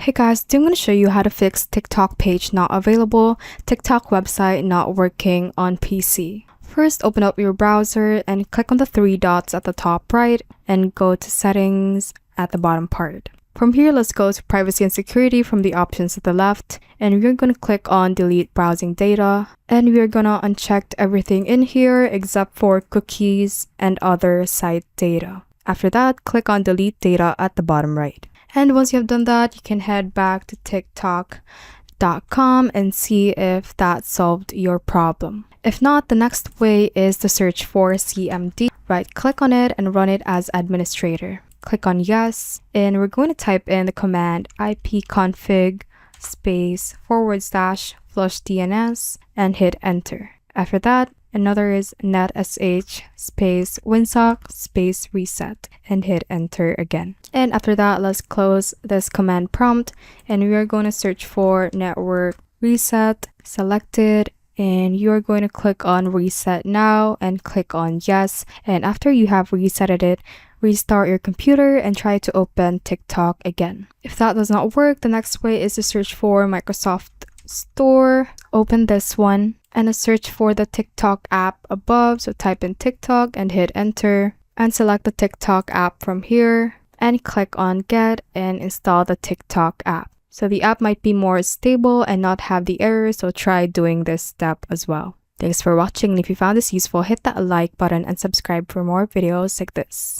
Hey guys, today I'm going to show you how to fix TikTok page not available, TikTok website not working on PC. First, open up your browser and click on the three dots at the top right and go to settings at the bottom part. From here, let's go to privacy and security from the options at the left, and we're going to click on delete browsing data, and we're going to uncheck everything in here except for cookies and other site data. After that, click on delete data at the bottom right. And once you have done that, you can head back to TikTok.com and see if that solved your problem. If not, the next way is to search for CMD. Right click on it and run it as administrator. Click on yes, and we're going to type in the command ipconfig //flush DNS and hit enter. After that, another is netsh winsock reset and hit enter again. And after that, let's close this command prompt and we are going to search for network reset, select it, and you're going to click on reset now and click on yes. And after you have resetted it, restart your computer and try to open TikTok again. If that does not work, the next way is to search for Microsoft Store. Open this one and search for the TikTok app above. So type in TikTok and hit enter and select the TikTok app from here and click on get and install the TikTok app. So the app might be more stable and not have the error, so try doing this step as well. Thanks for watching, and if you found this useful, hit that like button and subscribe for more videos like this.